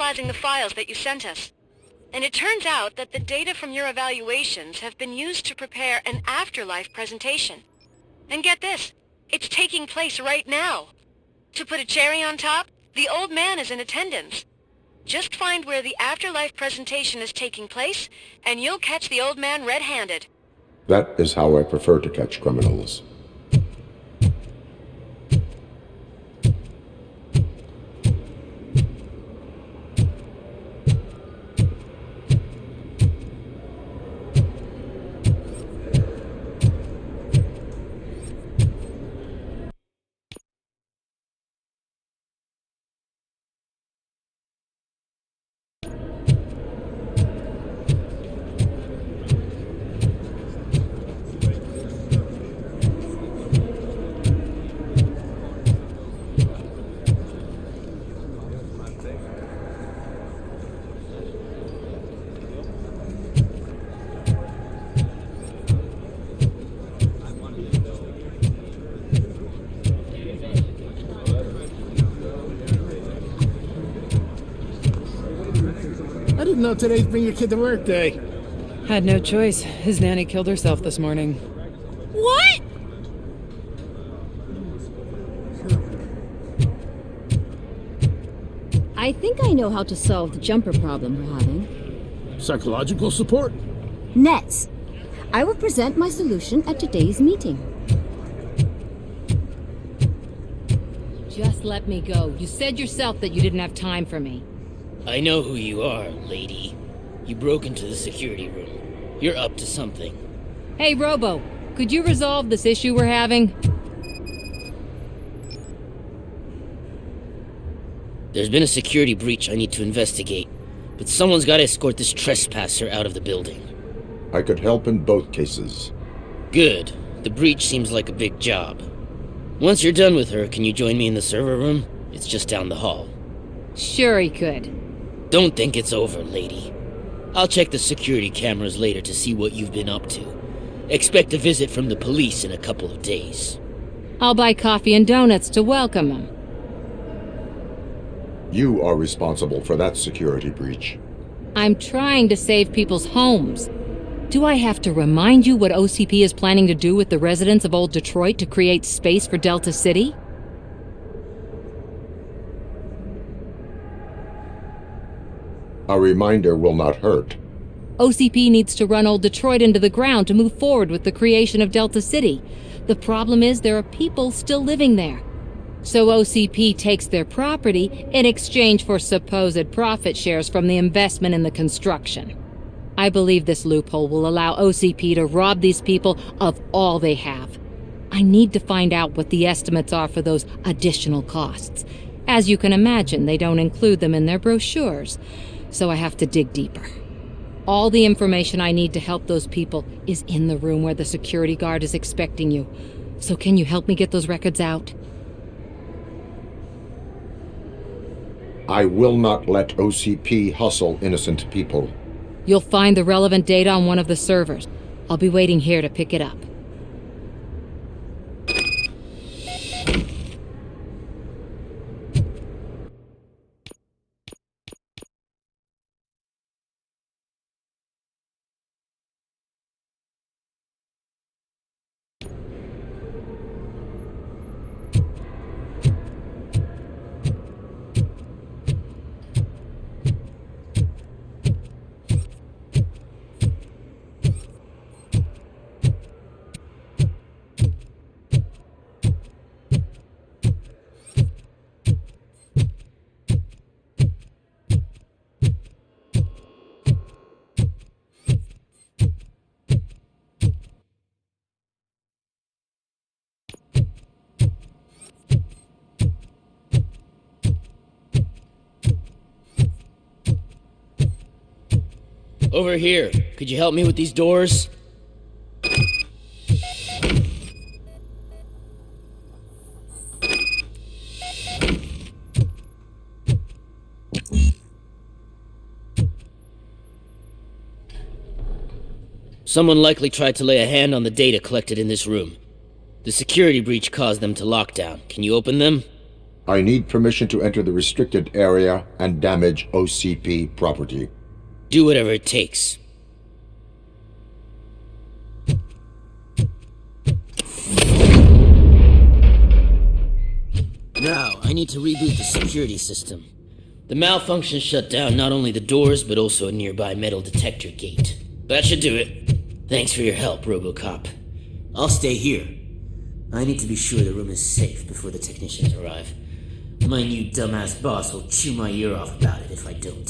analyzing the files that you sent us. And it turns out that the data from your evaluations have been used to prepare an afterlife presentation. And get this, it's taking place right now. To put a cherry on top, the old man is in attendance. Just find where the afterlife presentation is taking place, and you'll catch the old man red-handed. That is how I prefer to catch criminals. I didn't know today's Bring Your Kid to Work Day. Had no choice. His nanny killed herself this morning. What? I think I know how to solve the jumper problem we're having. Psychological support? Nets. I will present my solution at today's meeting. Just let me go. You said yourself that you didn't have time for me. I know who you are, lady. You broke into the security room. You're up to something. Hey, Robo, could you resolve this issue we're having? There's been a security breach I need to investigate, but someone's got to escort this trespasser out of the building. I could help in both cases. Good. The breach seems like a big job. Once you're done with her, can you join me in the server room? It's just down the hall. Sure he could. Don't think it's over, lady. I'll check the security cameras later to see what you've been up to. Expect a visit from the police in a couple of days. I'll buy coffee and donuts to welcome him. You are responsible for that security breach. I'm trying to save people's homes. Do I have to remind you what OCP is planning to do with the residents of Old Detroit to create space for Delta City? A reminder will not hurt. OCP needs to run Old Detroit into the ground to move forward with the creation of Delta City. The problem is there are people still living there. So OCP takes their property in exchange for supposed profit shares from the investment in the construction. I believe this loophole will allow OCP to rob these people of all they have. I need to find out what the estimates are for those additional costs. As you can imagine, they don't include them in their brochures, so I have to dig deeper. All the information I need to help those people is in the room where the security guard is expecting you. So can you help me get those records out? I will not let OCP hustle innocent people. You'll find the relevant data on one of the servers. I'll be waiting here to pick it up. Over here. Could you help me with these doors? Someone likely tried to lay a hand on the data collected in this room. The security breach caused them to lock down. Can you open them? I need permission to enter the restricted area and damage OCP property. Do whatever it takes. Now, I need to reboot the security system. The malfunction shut down not only the doors, but also a nearby metal detector gate. That should do it. Thanks for your help, RoboCop. I'll stay here. I need to be sure the room is safe before the technicians arrive. My new dumbass boss will chew my ear off about it if I don't.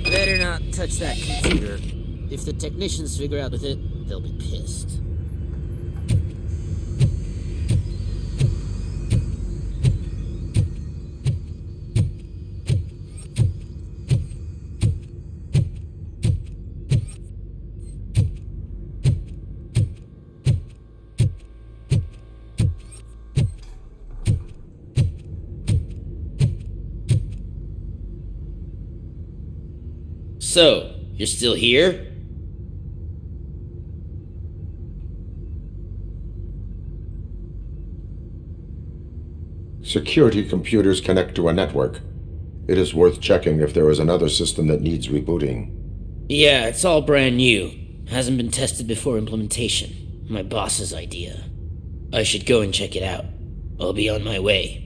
Better not touch that computer. If the technicians figure out with it, they'll be pissed. So, you're still here? Security computers connect to a network. It is worth checking if there is another system that needs rebooting. Yeah, it's all brand new. Hasn't been tested before implementation. My boss's idea. I should go and check it out. I'll be on my way.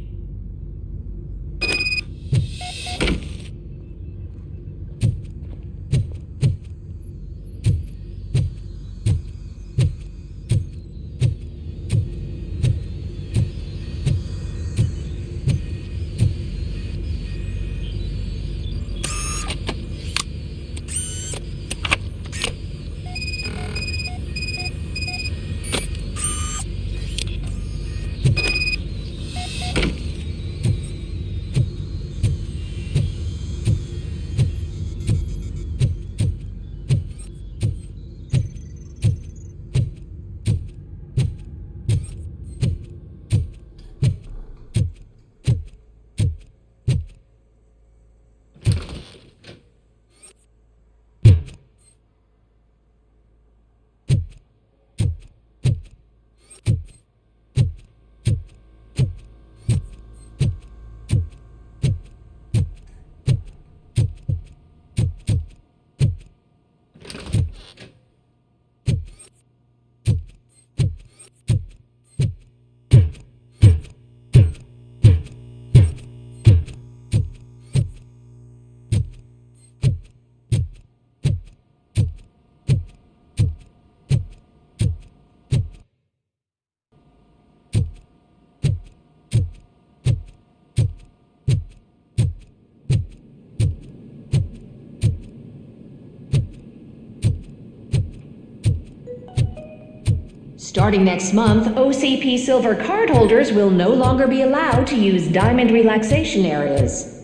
Starting next month, OCP Silver cardholders will no longer be allowed to use Diamond relaxation areas.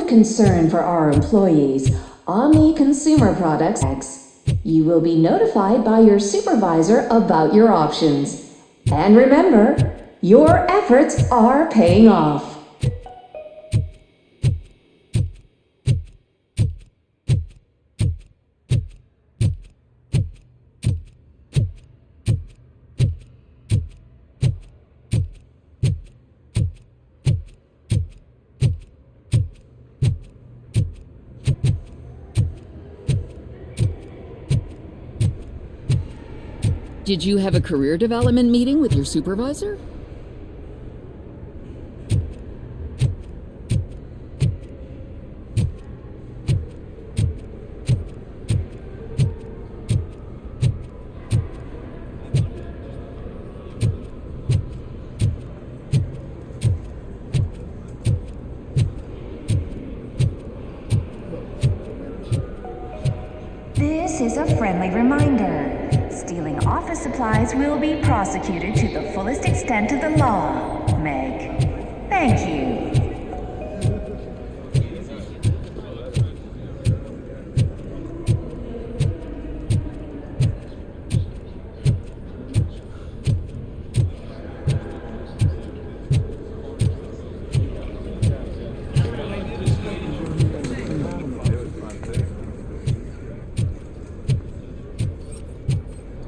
of concern for our employees, Omni Consumer Products, you will be notified by your supervisor about your options. And remember, your efforts are paying off. Did you have a career development meeting with your supervisor? This is a friendly reminder. Stealing office supplies will be prosecuted to the fullest extent of the law, Meg. Thank you.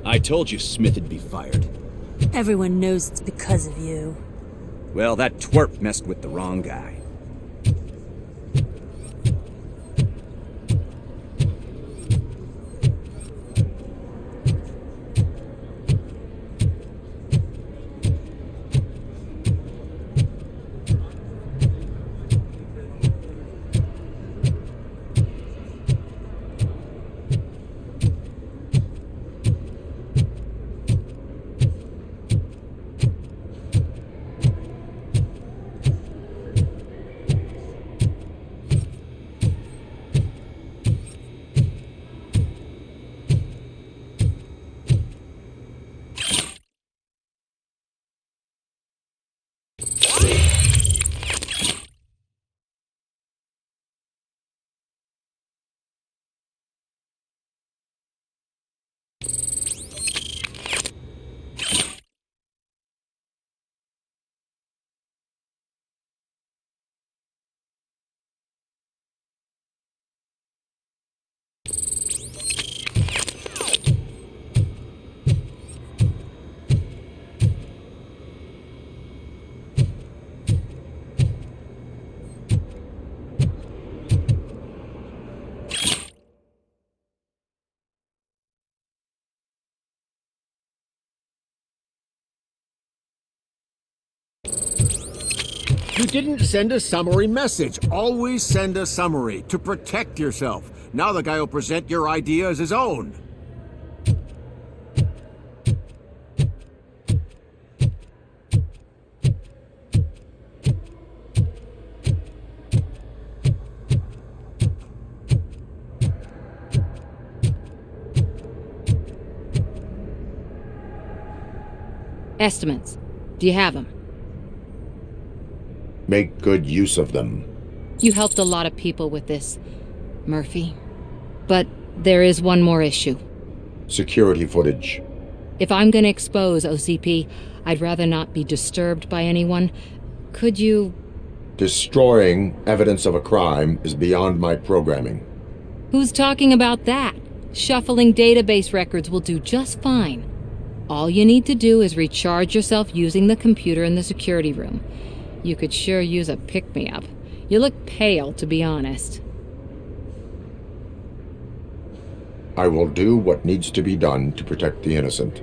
I told you Smith'd be fired. Everyone knows it's because of you. Well, that twerp messed with the wrong guy. You didn't send a summary message. Always send a summary to protect yourself. Now the guy will present your idea as his own. Estimates. Do you have them? Make good use of them. You helped a lot of people with this, Murphy. But there is one more issue. Security footage. If I'm gonna expose OCP, I'd rather not be disturbed by anyone. Could you... Destroying evidence of a crime is beyond my programming. Who's talking about that? Shuffling database records will do just fine. All you need to do is recharge yourself using the computer in the security room. You could sure use a pick-me-up. You look pale, to be honest. I will do what needs to be done to protect the innocent.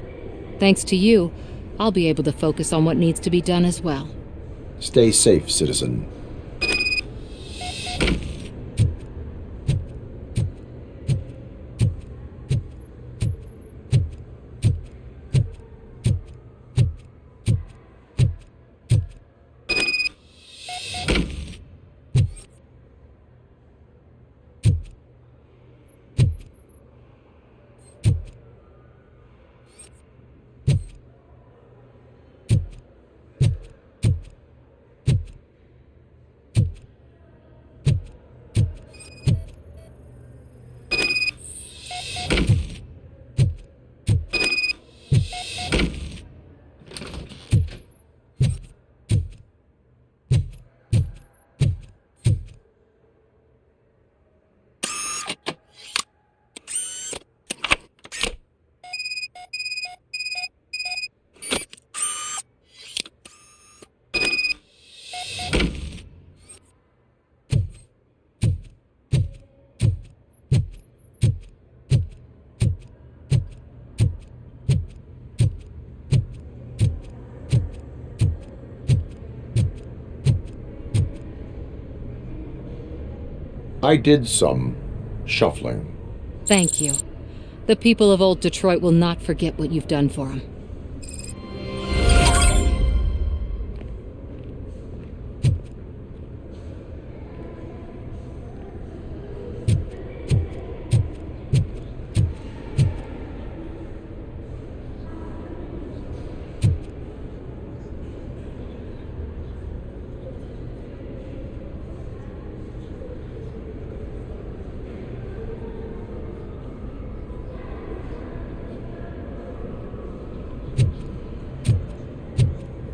Thanks to you, I'll be able to focus on what needs to be done as well. Stay safe, citizen. I did some shuffling. Thank you. The people of old Detroit will not forget what you've done for them.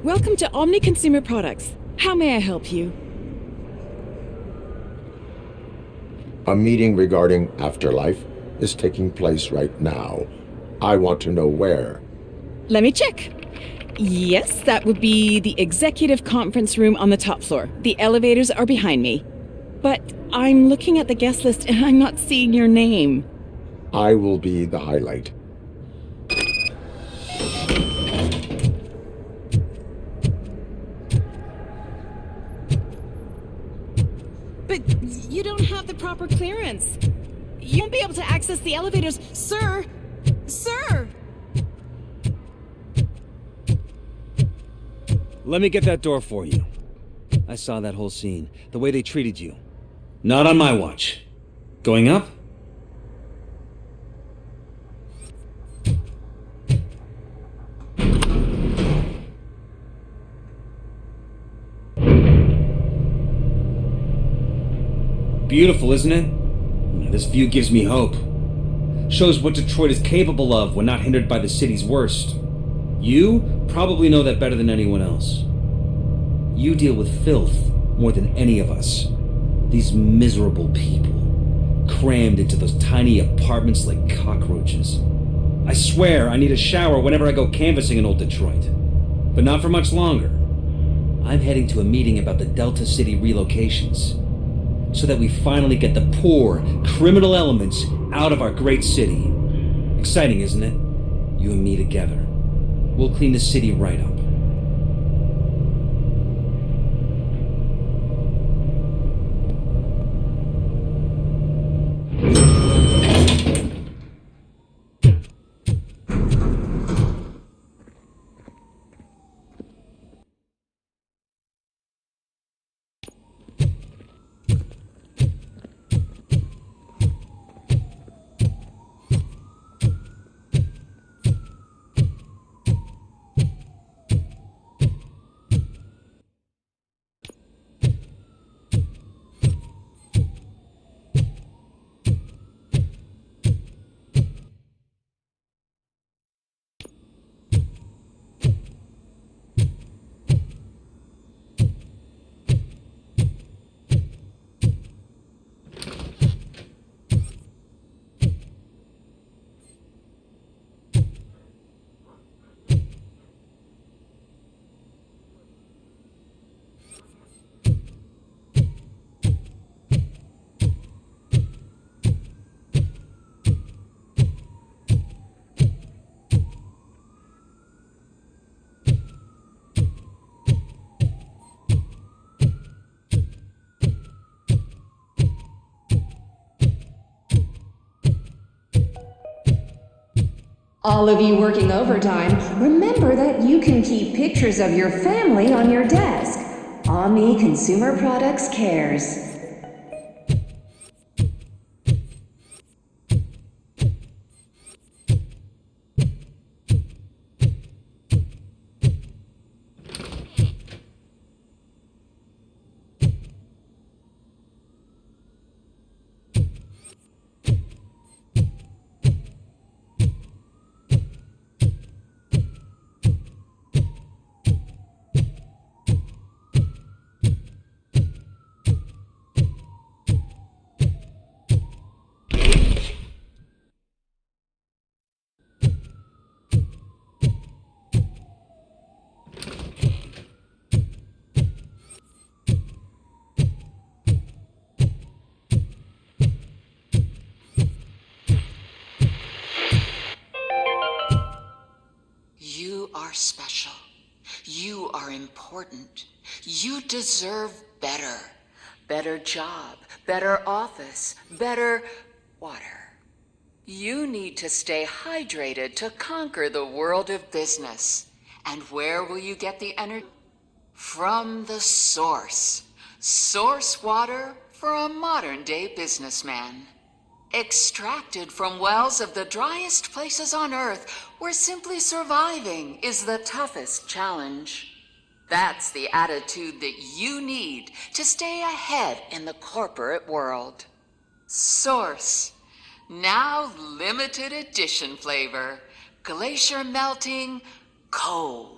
Welcome to Omni Consumer Products. How may I help you? A meeting regarding afterlife is taking place right now. I want to know where. Let me check. Yes, that would be the executive conference room on the top floor. The elevators are behind me. But I'm looking at the guest list and I'm not seeing your name. I will be the highlight. But you don't have the proper clearance. You won't be able to access the elevators, sir! Sir! Let me get that door for you. I saw that whole scene. The way they treated you. Not on my watch. Going up? Beautiful, isn't it? This view gives me hope. Shows what Detroit is capable of when not hindered by the city's worst. You probably know that better than anyone else. You deal with filth more than any of us. These miserable people, crammed into those tiny apartments like cockroaches. I swear I need a shower whenever I go canvassing in old Detroit. But not for much longer. I'm heading to a meeting about the Delta City relocations, so that we finally get the poor, criminal elements out of our great city. Exciting, isn't it? You and me together. We'll clean the city right up. All of you working overtime, remember that you can keep pictures of your family on your desk. Omni Consumer Products cares. You are special. You are important. You deserve better. better job, better office, better water. You need to stay hydrated to conquer the world of business. And where will you get the energy? From the source. Source water for a modern-day businessman. Extracted from wells of the driest places on Earth, where simply surviving is the toughest challenge. That's the attitude that you need to stay ahead in the corporate world. Source. Now limited edition flavor. Glacier melting cold.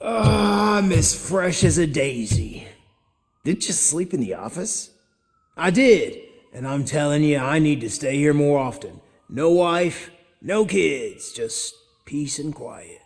I'm as fresh as a daisy. Didn't you sleep in the office? I did, and I'm telling you, I need to stay here more often. No wife, no kids, just peace and quiet.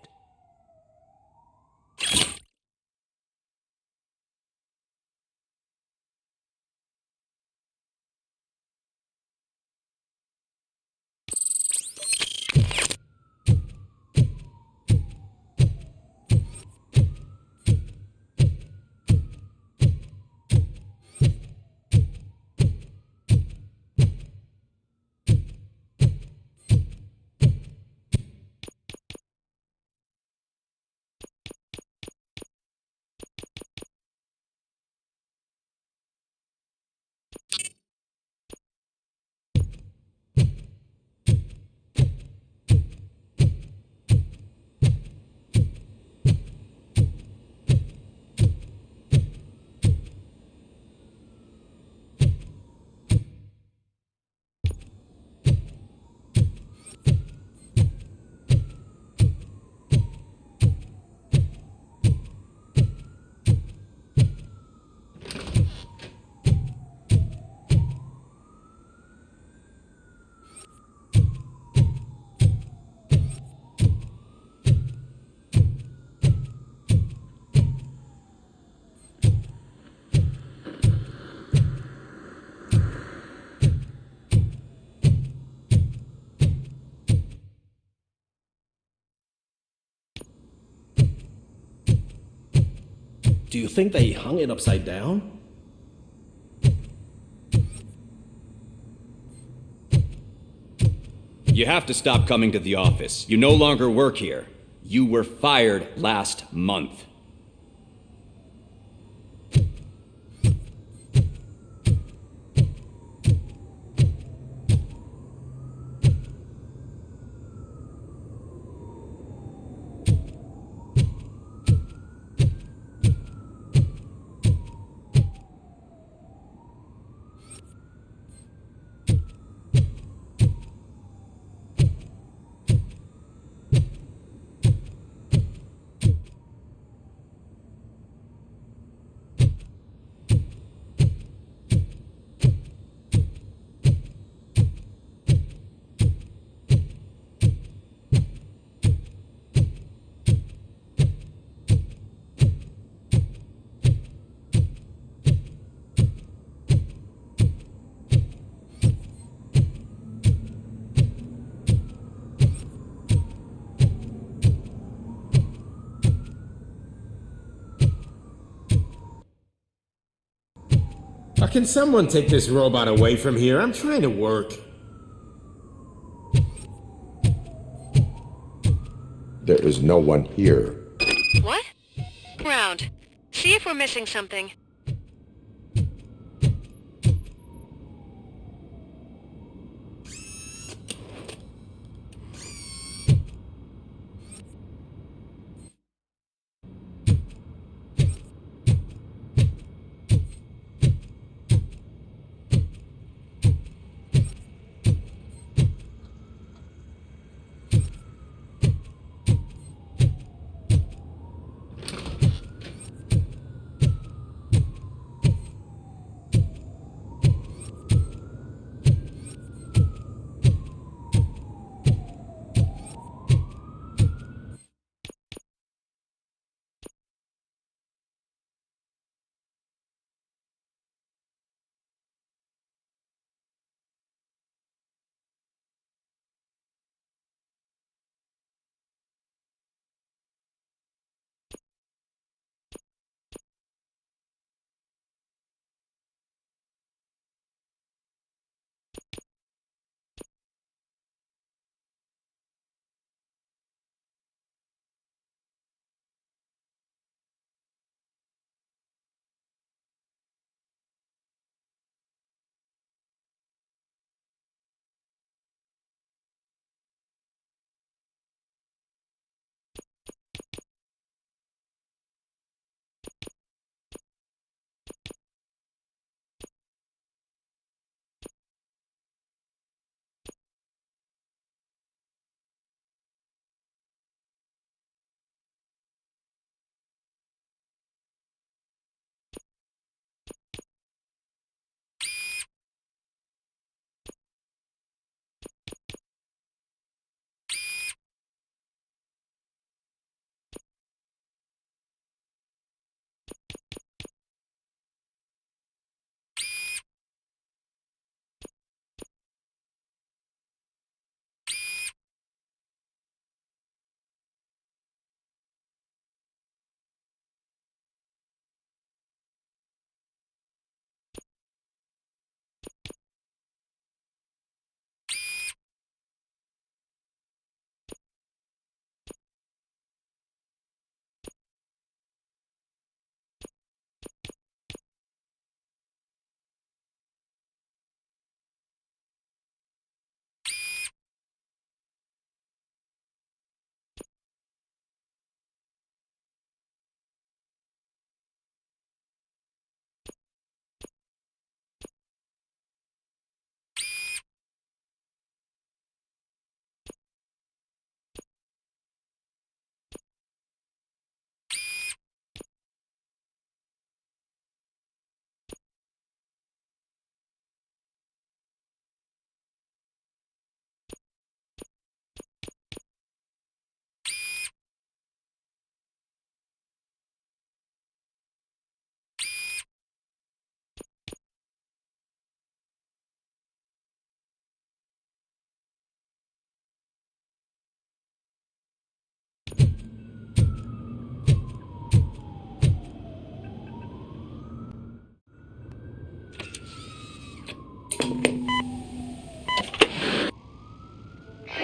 Do you think they hung it upside down? You have to stop coming to the office. You no longer work here. You were fired last month. Can someone take this robot away from here? I'm trying to work. There is no one here. What? Round. See if we're missing something.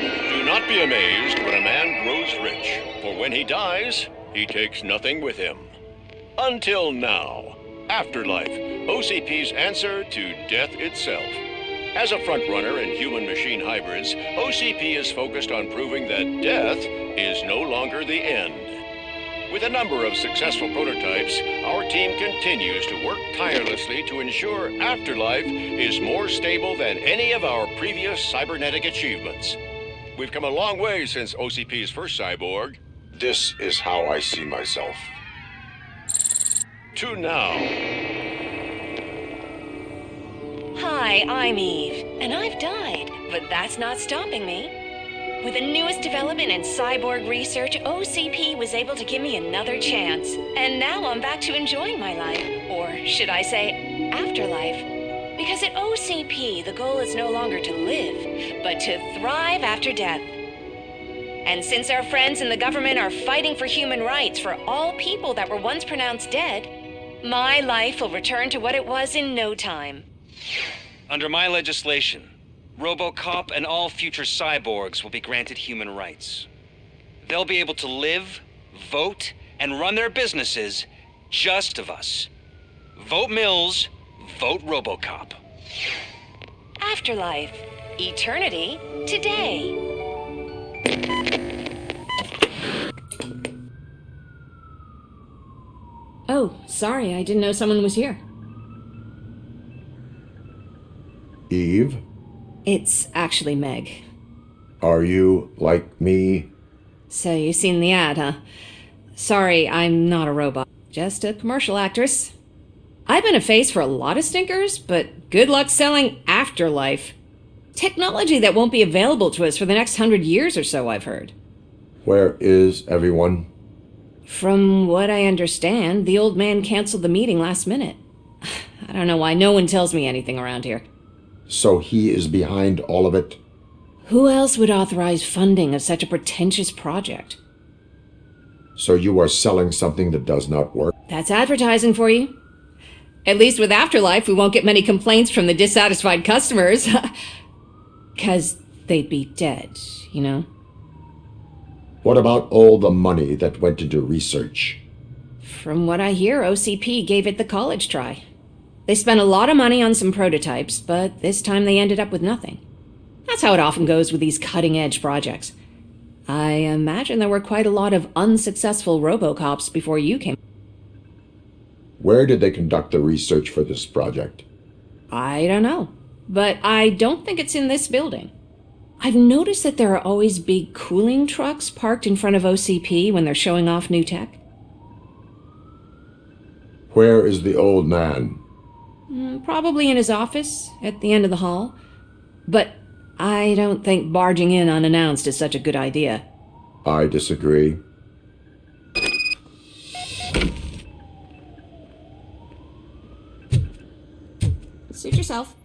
Do not be amazed when a man grows rich, for when he dies, he takes nothing with him. Until now. Afterlife, OCP's answer to death itself. As a frontrunner in human-machine hybrids, OCP is focused on proving that death is no longer the end. With a number of successful prototypes, our team continues to work tirelessly to ensure Afterlife is more stable than any of our previous cybernetic achievements. We've come a long way since OCP's first cyborg. This is how I see myself. To now. Hi, I'm Eve, and I've died, but that's not stopping me. With the newest development in cyborg research, OCP was able to give me another chance. And now I'm back to enjoying my life, or should I say, afterlife. Because at OCP, the goal is no longer to live, but to thrive after death. And since our friends in the government are fighting for human rights for all people that were once pronounced dead, My life will return to what it was in no time. Under my legislation, ROBOCOP and all future cyborgs will be granted human rights. They'll be able to live, vote, and run their businesses just of us. Vote Mills, vote ROBOCOP. Afterlife. Eternity. Today. Oh, sorry, I didn't know someone was here. Eve? It's actually Meg. Are you like me? So you've seen the ad, huh? Sorry, I'm not a robot. Just a commercial actress. I've been a face for a lot of stinkers, but good luck selling Afterlife. Technology that won't be available to us for the next 100 years or so, I've heard. Where is everyone? From what I understand, the old man canceled the meeting last minute. I don't know why no one tells me anything around here. So he is behind all of it? Who else would authorize funding of such a pretentious project? So you are selling something that does not work? That's advertising for you. At least with Afterlife, we won't get many complaints from the dissatisfied customers. 'Cause they'd be dead, you know? What about all the money that went into research? From what I hear, OCP gave it the college try. They spent a lot of money on some prototypes, but this time they ended up with nothing. That's how it often goes with these cutting-edge projects. I imagine there were quite a lot of unsuccessful RoboCops before you came. Where did they conduct the research for this project? I don't know, but I don't think it's in this building. I've noticed that there are always big cooling trucks parked in front of OCP when they're showing off new tech. Where is the old man? Probably in his office, at the end of the hall. But I don't think barging in unannounced is such a good idea. I disagree. Suit yourself.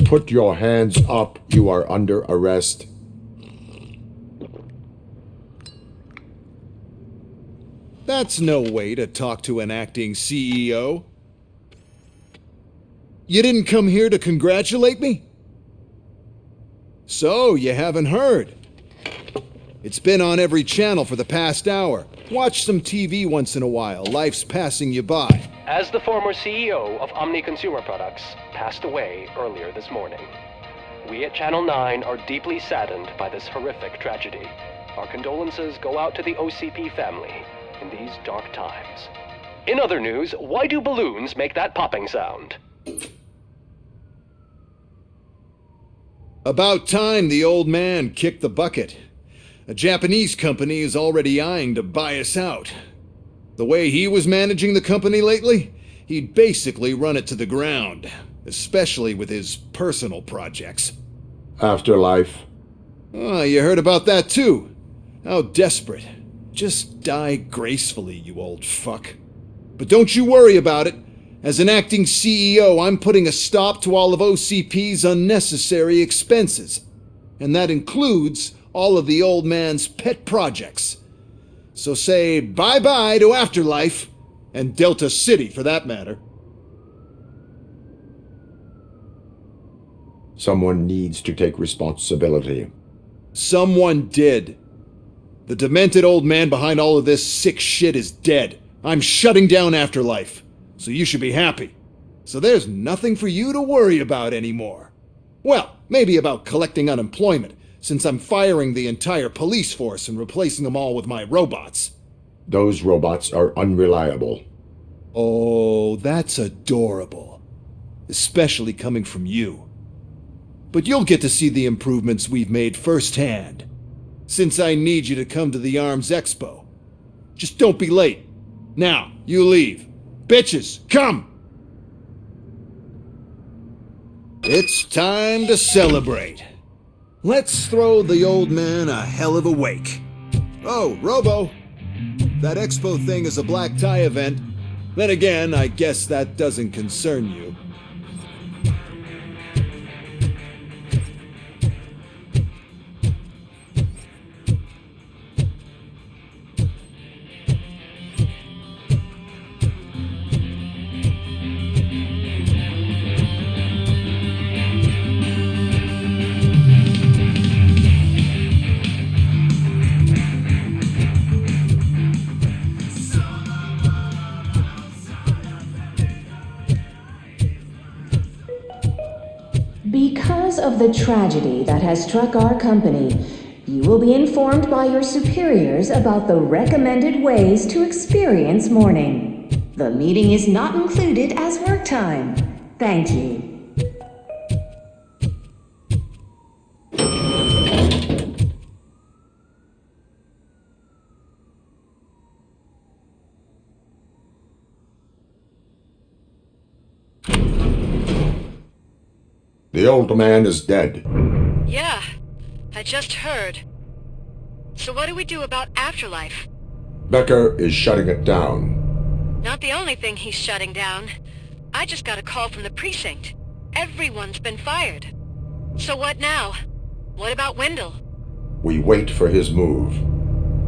Put your hands up. You are under arrest. That's no way to talk to an acting CEO. You didn't come here to congratulate me? So, you haven't heard. It's been on every channel for the past hour. Watch some TV once in a while. Life's passing you by. As the former CEO of Omni Consumer Products passed away earlier this morning, we at Channel 9 are deeply saddened by this horrific tragedy. Our condolences go out to the OCP family in these dark times. In other news, why do balloons make that popping sound? About time the old man kicked the bucket. A Japanese company is already eyeing to buy us out. The way he was managing the company lately, he'd basically run it to the ground, especially with his personal projects. Afterlife. Oh, you heard about that too. How desperate. Just die gracefully, you old fuck. But don't you worry about it. As an acting CEO, I'm putting a stop to all of OCP's unnecessary expenses. And that includes all of the old man's pet projects. So say bye-bye to Afterlife, and Delta City for that matter. Someone needs to take responsibility. Someone did. The demented old man behind all of this sick shit is dead. I'm shutting down Afterlife, so you should be happy. So there's nothing for you to worry about anymore. Well, maybe about collecting unemployment, since I'm firing the entire police force and replacing them all with my robots. Those robots are unreliable. Oh, that's adorable. Especially coming from you. But you'll get to see the improvements we've made firsthand, since I need you to come to the Arms Expo. Just don't be late. Now, you leave. Bitches, come! It's time to celebrate. Let's throw the old man a hell of a wake. Oh, Robo, that expo thing is a black tie event. Then again, I guess that doesn't concern you. Because of the tragedy that has struck our company, you will be informed by your superiors about the recommended ways to experience mourning. The meeting is not included as work time. Thank you. The old man is dead. Yeah, I just heard. So what do we do about afterlife? Becker is shutting it down. Not the only thing he's shutting down. I just got a call from the precinct. Everyone's been fired. So what now? What about Wendell? We wait for his move.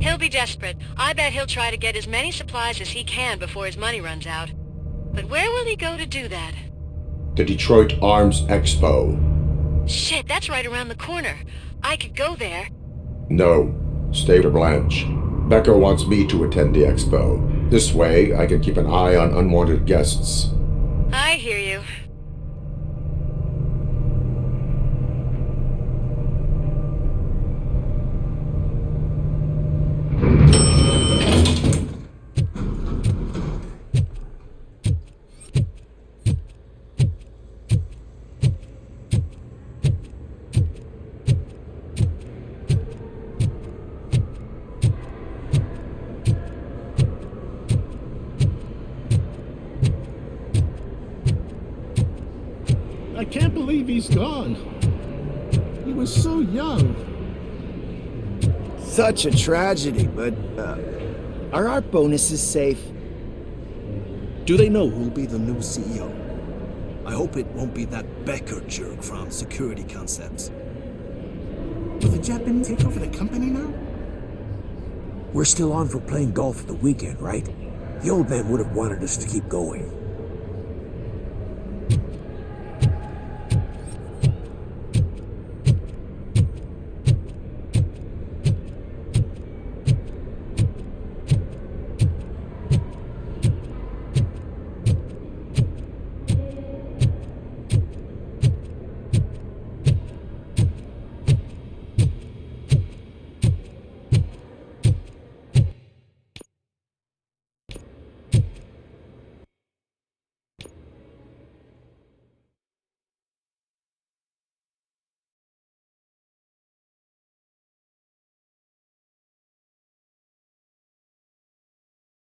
He'll be desperate. I bet he'll try to get as many supplies as he can before his money runs out. But where will he go to do that? The Detroit Arms Expo. Shit, that's right around the corner. I could go there. No, stay to Blanche. Becker wants me to attend the expo. This way, I can keep an eye on unwanted guests. I hear you. I can't believe he's gone. He was so young. Such a tragedy, but, are our bonuses safe? Do they know who'll be the new CEO? I hope it won't be that Becker jerk from Security Concepts. Will the Japanese take over the company now? We're still on for playing golf at the weekend, right? The old man would have wanted us to keep going.